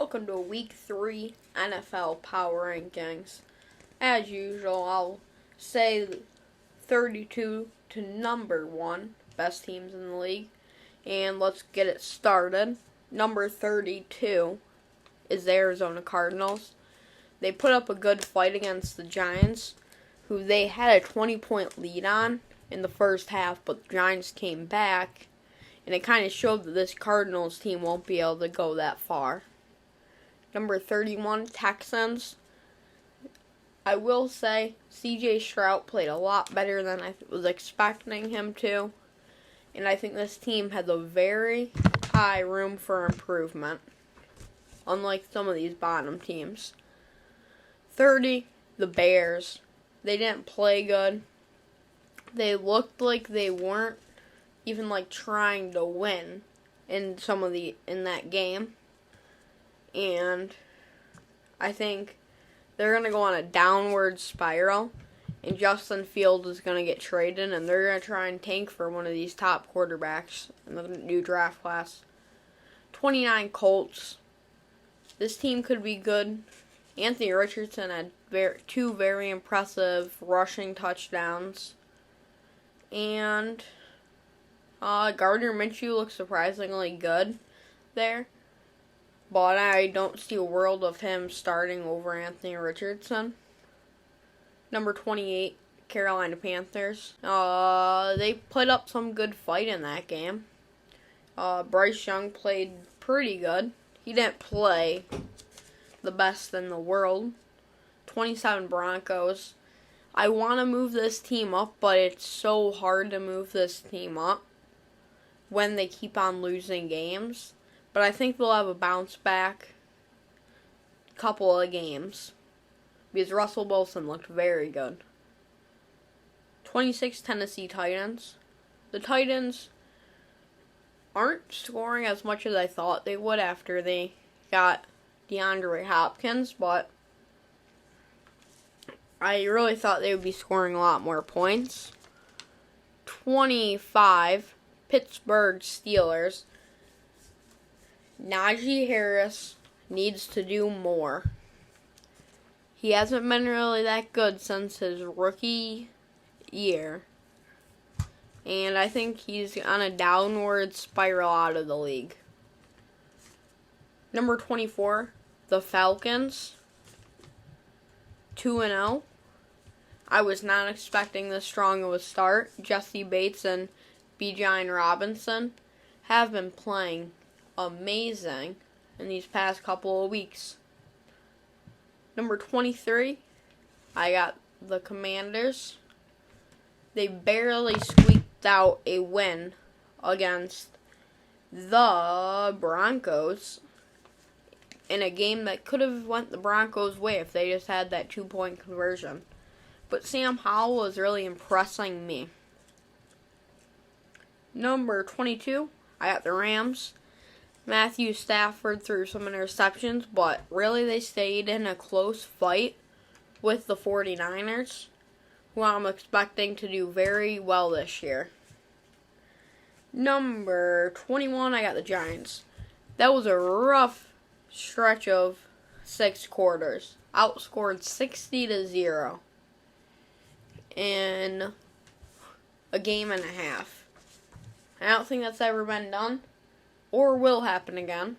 welcome to Week 3 NFL Power Rankings. As usual, I'll say 32 to number 1, best teams in the league. And let's get it started. Number 32 is the Arizona Cardinals. They put up a good fight against the Giants, who they had a 20-point lead on in the first half, but the Giants came back, and it kind of showed that this Cardinals team won't be able to go that far. Number 31, Texans. I will say C.J. Stroud played a lot better than I was expecting him to, and I think this team has a very high room for improvement, unlike some of these bottom teams. 30, the Bears. They didn't play good. They looked like they weren't even trying to win in that game. And I think they're going to go on a downward spiral, and Justin Fields is going to get traded, and they're going to try and tank for one of these top quarterbacks in the new draft class. 29, Colts. This team could be good. Anthony Richardson had two very impressive rushing touchdowns. And Gardner Minshew looks surprisingly good there. But I don't see a world of him starting over Anthony Richardson. Number 28, Carolina Panthers. They put up some good fight in that game. Bryce Young played pretty good. He didn't play the best in the world. 27, Broncos. I want to move this team up, but it's so hard to move this team up when they keep on losing games. But I think they'll have a bounce back couple of games because Russell Wilson looked very good. 26, Tennessee Titans. The Titans aren't scoring as much as I thought they would after they got DeAndre Hopkins, but I really thought they would be scoring a lot more points. 25, Pittsburgh Steelers. Najee Harris needs to do more. He hasn't been really that good since his rookie year. And I think he's on a downward spiral out of the league. Number 24, the Falcons. 2-0. I was not expecting this strong of a start. Jesse Bates and Bijan Robinson have been playing amazing in these past couple of weeks. Number 23, I got the Commanders. They barely squeaked out a win against the Broncos in a game that could have went the Broncos' way if they just had that 2-point conversion. But Sam Howell was really impressing me. Number 22, I got the Rams. Matthew Stafford threw some interceptions, but really they stayed in a close fight with the 49ers, who I'm expecting to do very well this year. Number 21, I got the Giants. That was a rough stretch of 6 quarters. Outscored 60-0 in a game and a half. I don't think that's ever been done or will happen again.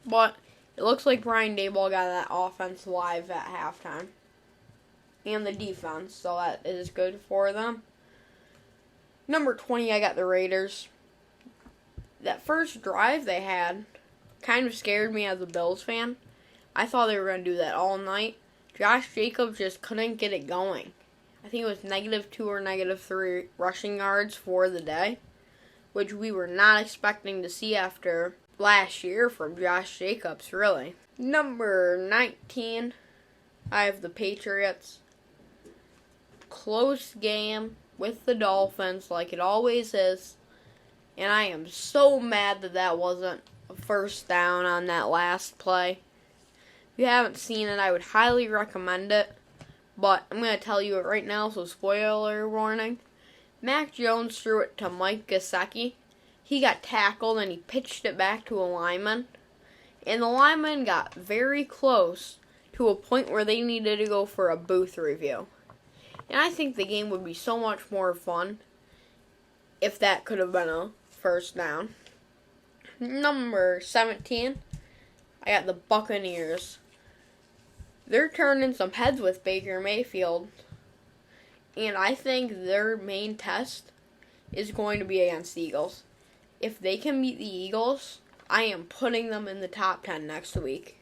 But it looks like Brian Daboll got that offense live at halftime. And the defense, so that is good for them. Number 20, I got the Raiders. That first drive they had kind of scared me as a Bills fan. I thought they were going to do that all night. Josh Jacobs just couldn't get it going. I think it was -2 or -3 rushing yards for the day, which we were not expecting to see after last year from Josh Jacobs, really. Number 19, I have the Patriots. Close game with the Dolphins, like it always is. And I am so mad that wasn't a first down on that last play. If you haven't seen it, I would highly recommend it. But I'm going to tell you it right now, so spoiler warning. Mac Jones threw it to Mike Gesicki. He got tackled and he pitched it back to a lineman. And the linemen got very close to a point where they needed to go for a booth review. And I think the game would be so much more fun if that could have been a first down. Number 17, I got the Buccaneers. They're turning some heads with Baker Mayfield. And I think their main test is going to be against the Eagles. If they can beat the Eagles, I am putting them in the top 10 next week.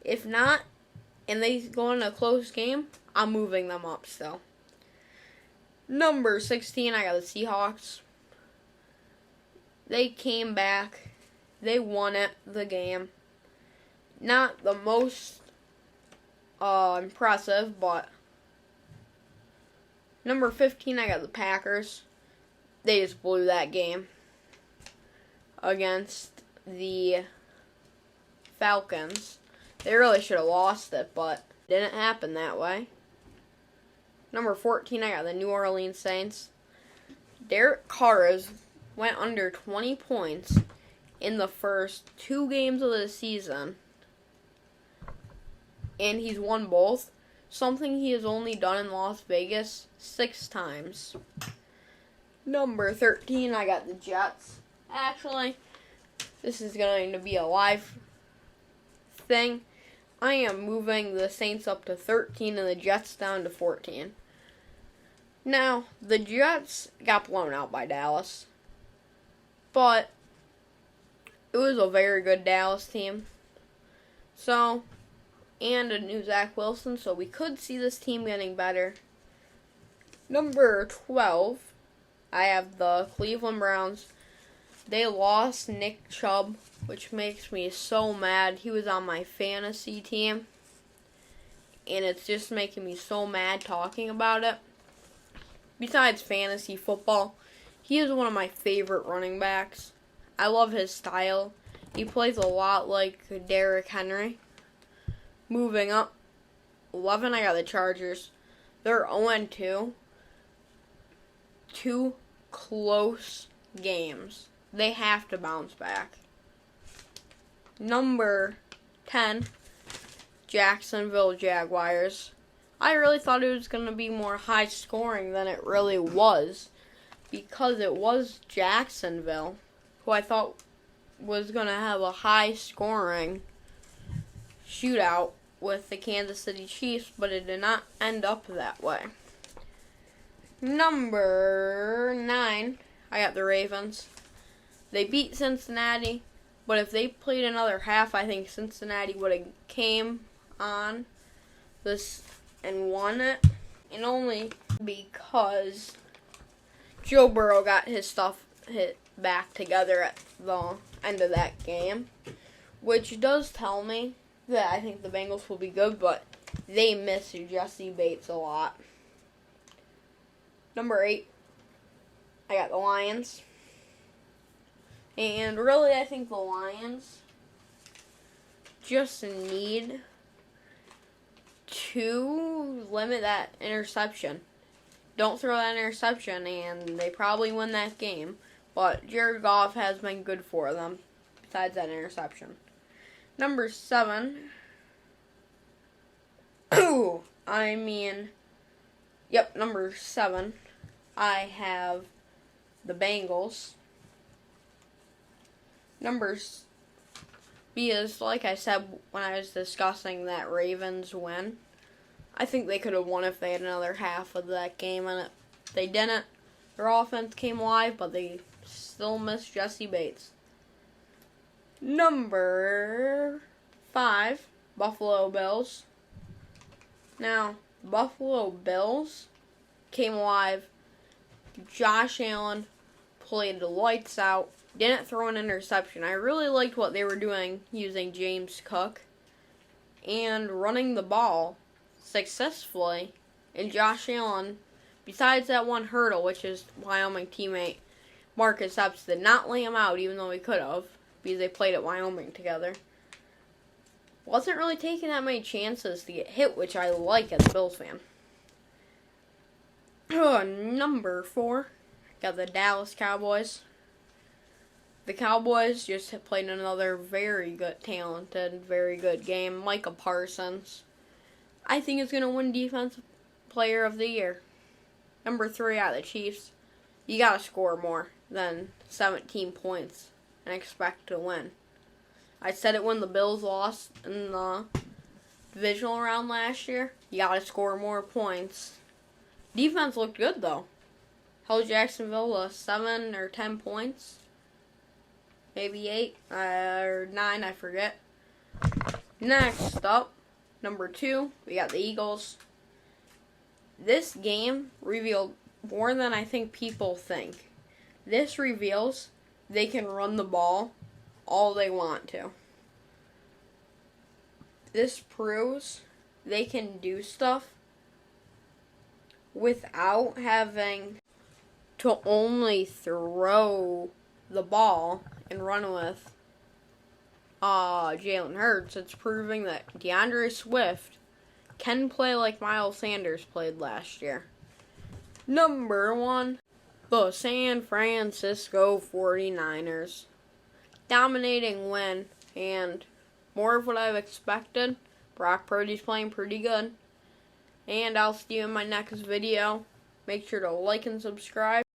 If not, and they go in a close game, I'm moving them up still. Number 16, I got the Seahawks. They came back. They won the game. Not the most impressive, but number 15, I got the Packers. They just blew that game against the Falcons. They really should have lost it, but it didn't happen that way. Number 14, I got the New Orleans Saints. Derek Carr went under 20 points in the first 2 games of the season, and he's won both, something he has only done in Las Vegas 6 times. Number 13, I got the Jets. Actually, this is going to be a live thing. I am moving the Saints up to 13 and the Jets down to 14. Now, the Jets got blown out by Dallas, but it was a very good Dallas team. So, and a new Zach Wilson, so we could see this team getting better. Number 12, I have the Cleveland Browns. They lost Nick Chubb, which makes me so mad. He was on my fantasy team, and it's just making me so mad talking about it. Besides fantasy football, he is one of my favorite running backs. I love his style. He plays a lot like Derrick Henry. Moving up, 11, I got the Chargers. They're 0-2. 2 close games. They have to bounce back. Number 10, Jacksonville Jaguars. I really thought it was going to be more high scoring than it really was, because it was Jacksonville, who I thought was going to have a high scoring shootout with the Kansas City Chiefs, but it did not end up that way. Number 9, I got the Ravens. They beat Cincinnati, but if they played another half, I think Cincinnati would have came on this and won it. And only because Joe Burrow got his stuff hit back together at the end of that game, which does tell me that I think the Bengals will be good, but they miss Jesse Bates a lot. Number 8, I got the Lions. And really, I think the Lions just need to limit that interception. Don't throw that interception, and they probably win that game. But Jared Goff has been good for them, besides that interception. Number 7. Number 7. I have the Bengals. Numbers because, like I said when I was discussing that Ravens win, I think they could have won if they had another half of that game, and they didn't. Their offense came alive, but they still missed Jesse Bates. Number 5, Buffalo Bills. Now, Buffalo Bills came alive. Josh Allen played the lights out. Didn't throw an interception. I really liked what they were doing using James Cook and running the ball successfully. And Josh Allen, besides that one hurdle, which is Wyoming teammate Marcus Epps did not lay him out, even though he could have, because they played at Wyoming together. Wasn't really taking that many chances to get hit, which I like as a Bills fan. Number 4, got the Dallas Cowboys. The Cowboys just played another very good, talented, very good game. Micah Parsons, I think, is going to win Defensive Player of the Year. Number 3 out of the Chiefs. You got to score more than 17 points and expect to win. I said it when the Bills lost in the divisional round last year. You got to score more points. Defense looked good, though. Held Jacksonville to 7 or 10 points. Maybe 8 or 9, I forget. Next up, number 2, we got the Eagles. This game revealed more than I think people think. This reveals they can run the ball all they want to. This proves they can do stuff without having to only throw the ball and run with Jalen Hurts. It's proving that DeAndre Swift can play like Miles Sanders played last year. Number 1, the San Francisco 49ers. Dominating win, and more of what I've expected. Brock Purdy's playing pretty good. And I'll see you in my next video. Make sure to like and subscribe.